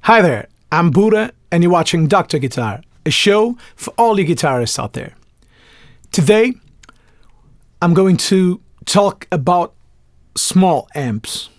Hi there, I'm Buddha and you're watching Dr. Guitar, a show for all you guitarists out there. Today, I'm going to talk about small amps,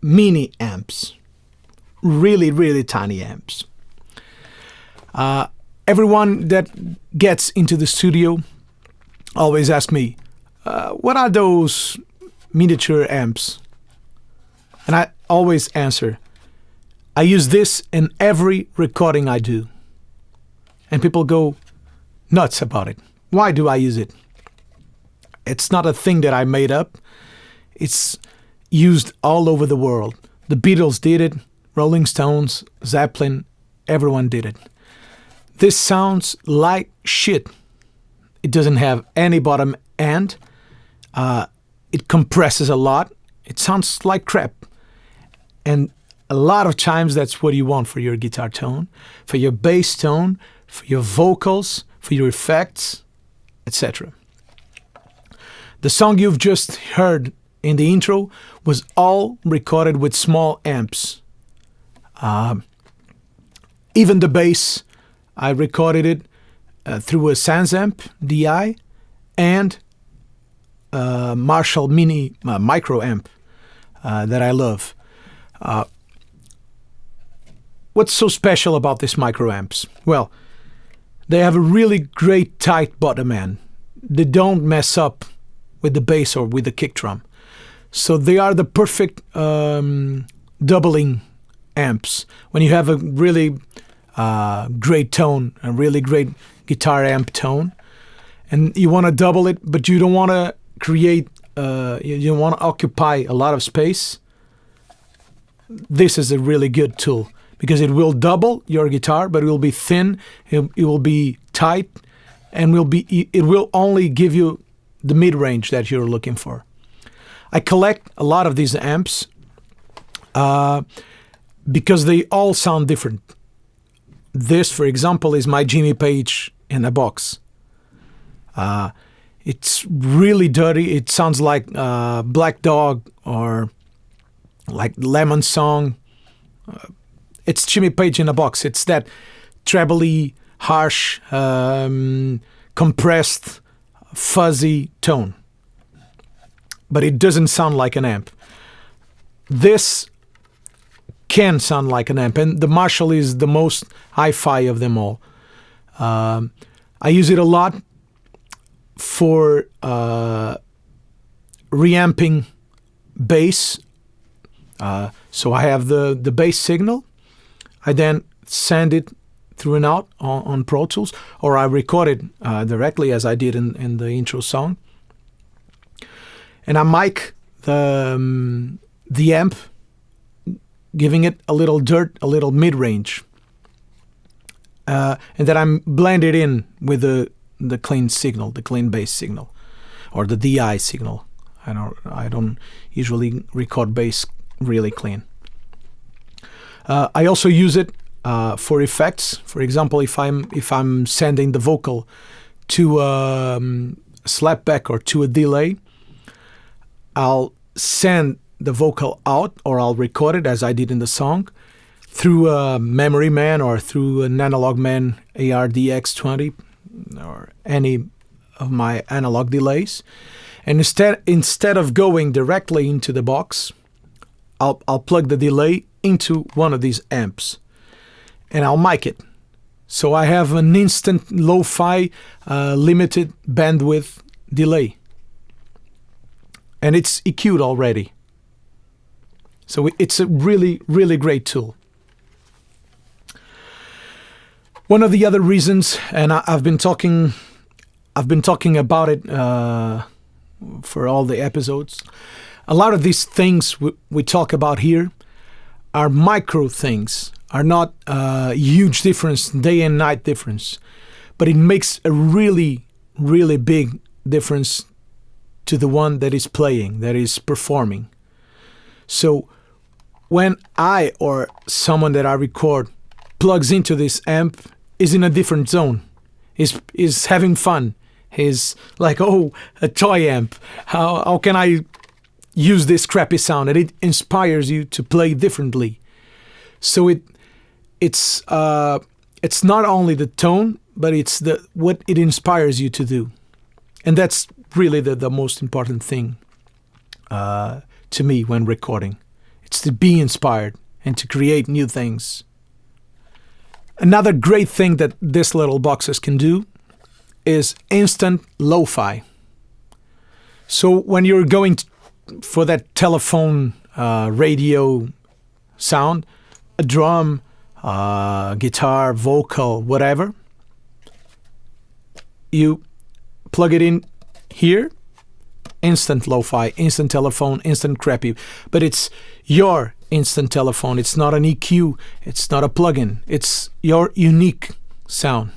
mini amps, really tiny amps. Everyone that gets into the studio always asks me, what are those miniature amps? And I always answer, I use this in every recording I do. And people go nuts about it. Why do I use it? It's not a thing that I made up. It's used all over the world. The Beatles did it, Rolling Stones, Zeppelin, everyone did it. This sounds like shit. It doesn't have any bottom end. It compresses a lot. It sounds like crap. And a lot of times that's what you want for your guitar tone, for your bass tone, for your vocals, for your effects, etc. The song you've just heard in the intro was all recorded with small amps. Even the bass, I recorded it through a Sans amp DI and Marshall Mini micro amp that I love. What's so special about these micro amps? Well, they have a really great tight bottom end. They don't mess up with the bass or with the kick drum. So they are the perfect doubling amps. When you have a really great tone, a really great guitar amp tone, and you want to double it, but you don't want to create, you don't want to occupy a lot of space, this is a really good tool. Because it will double your guitar, but it will be thin, it will be tight, and it will only give you the mid-range that you're looking for. I collect a lot of these amps because they all sound different. This, for example, is my Jimmy Page in a box. It's really dirty. It sounds like Black Dog or like Lemon Song. It's Jimmy Page in a box. It's that trebly, harsh, compressed, fuzzy tone. But it doesn't sound like an amp. This can sound like an amp, and the Marshall is the most hi-fi of them all. I use it a lot for reamping bass. So I have the bass signal. I then send it through and out on Pro Tools, or I record it directly as I did in the intro song. And I mic the amp, giving it a little dirt, a little mid-range. And then I blend it in with the clean signal, the clean bass signal, or the DI signal. I don't usually record bass really clean. I also use it for effects. For example, if I'm sending the vocal to a slapback or to a delay, I'll send the vocal out, or I'll record it as I did in the song through a Memory Man or through an Analog Man ARDX20 or any of my analog delays. And instead of going directly into the box, I'll plug the delay into one of these amps and I'll mic it. So I have an instant lo-fi limited bandwidth delay. And it's EQ'd already. So it's a really great tool. One of the other reasons, and I've been talking about it for all the episodes. A lot of these things we talk about here are micro things, are not huge difference, day and night difference, but it makes a really big difference to the one that is playing, that is performing. So when I or someone that I record plugs into this amp, is in a different zone, is having fun, is like, oh, a toy amp, how can I use this crappy sound? And it inspires you to play differently. So it's not only the tone, but it's what it inspires you to do. And that's really the most important thing to me when recording. It's to be inspired and to create new things. Another great thing that these little boxes can do is instant lo-fi. So when you're going for that telephone radio sound, a drum, guitar, vocal, whatever, you plug it in here, instant lo-fi, instant telephone, instant crappy. But it's your instant telephone. It's not an EQ. It's not a plugin. It's your unique sound.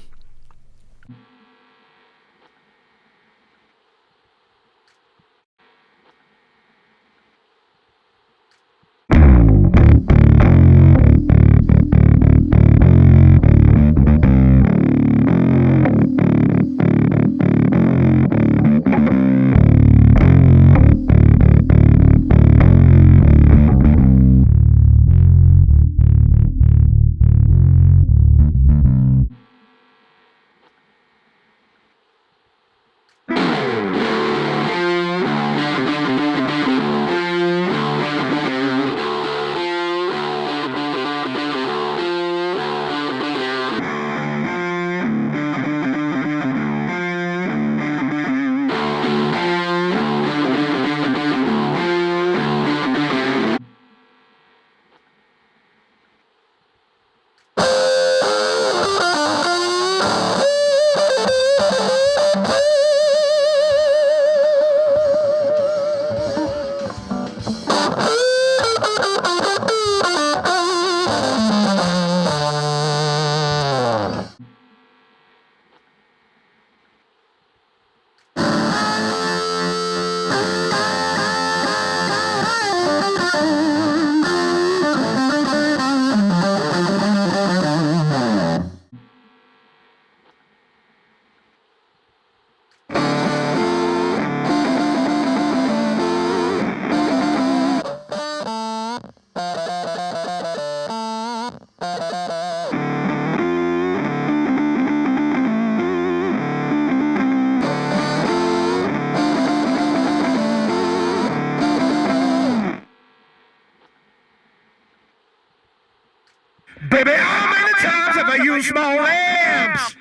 Baby, how many times have I used small amps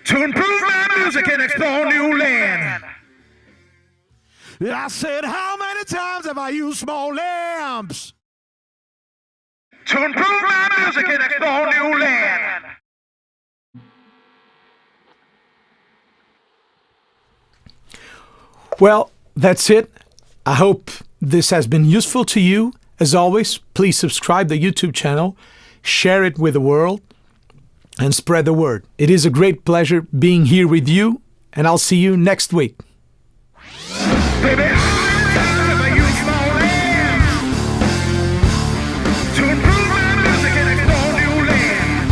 to improve my music and explore new land? I said, how many times have I used small amps to improve my music and explore new land? Well, that's it. I hope this has been useful to you. As always, please subscribe the YouTube channel, share it with the world, and spread the word. It is a great pleasure being here with you, and I'll see you next week. Baby, how many times have I used small amps to improve my music and explore new land?